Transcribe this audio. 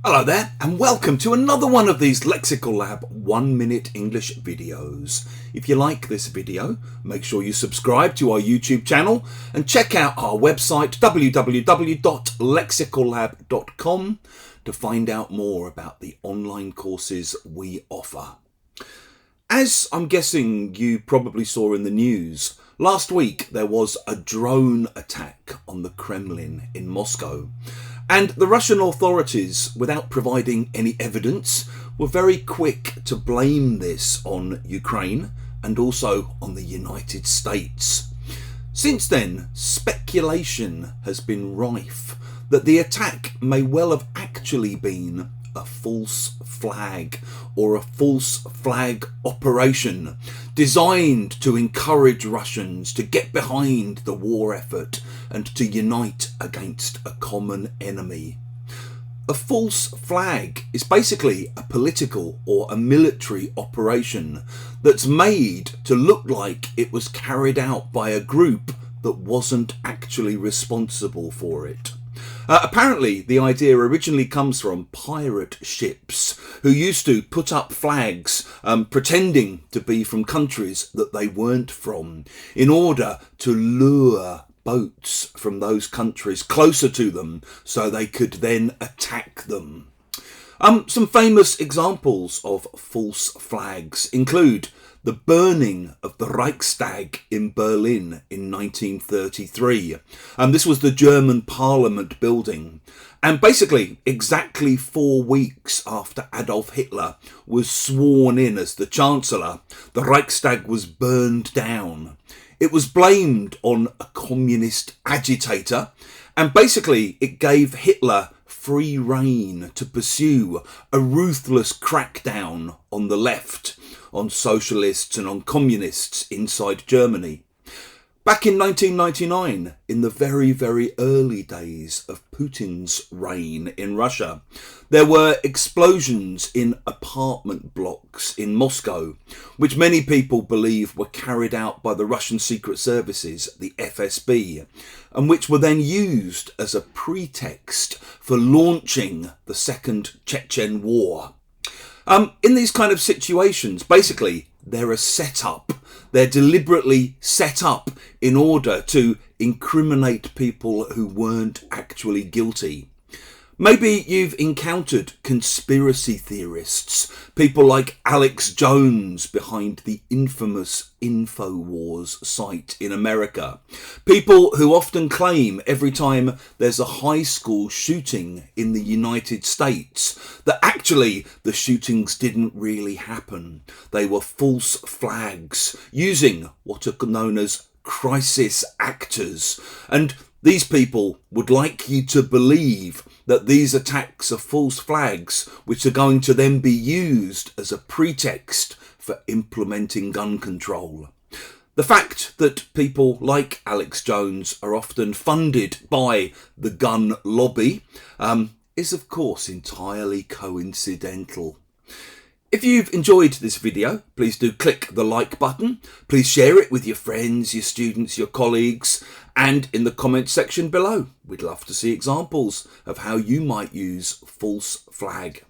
Hello there and welcome to another one of these Lexical Lab 1 minute English videos. If you like this video, make sure you subscribe to our YouTube channel and check out our website www.lexicallab.com to find out more about the online courses we offer. As I'm guessing you probably saw in the news, last week there was a drone attack on the Kremlin in Moscow. And the Russian authorities, without providing any evidence, were very quick to blame this on Ukraine and also on the United States. Since then, speculation has been rife that the attack may well have actually been a false flag or a false flag operation designed to encourage Russians to get behind the war effort and to unite against a common enemy. A false flag is basically a political or a military operation that's made to look like it was carried out by a group that wasn't actually responsible for it. Apparently, the idea originally comes from pirate ships who used to put up flags pretending to be from countries that they weren't from in order to lure boats from those countries closer to them so they could then attack them. Some famous examples of false flags include the burning of the Reichstag in Berlin in 1933. This was the German Parliament building. And basically, exactly 4 weeks after Adolf Hitler was sworn in as the Chancellor, the Reichstag was burned down. It was blamed on a communist agitator, and basically it gave Hitler free rein to pursue a ruthless crackdown on the left, on socialists and on communists inside Germany. Back in 1999, in the very, very early days of Putin's reign in Russia, there were explosions in apartment blocks in Moscow, which many people believe were carried out by the Russian secret services, the FSB, and which were then used as a pretext for launching the Second Chechen War. In these kind of situations, basically, they're a setup. They're deliberately set up in order to incriminate people who weren't actually guilty. Maybe you've encountered conspiracy theorists, people like Alex Jones behind the infamous InfoWars site in America. People who often claim every time there's a high school shooting in the United States that actually the shootings didn't really happen. They were false flags using what are known as crisis actors. And these people would like you to believe that these attacks are false flags which are going to then be used as a pretext for implementing gun control. The fact that people like Alex Jones are often funded by the gun lobby is of course entirely coincidental. If you've enjoyed this video, please do click the like button. Please share it with your friends, your students, your colleagues, and in the comments section below. We'd love to see examples of how you might use false flag.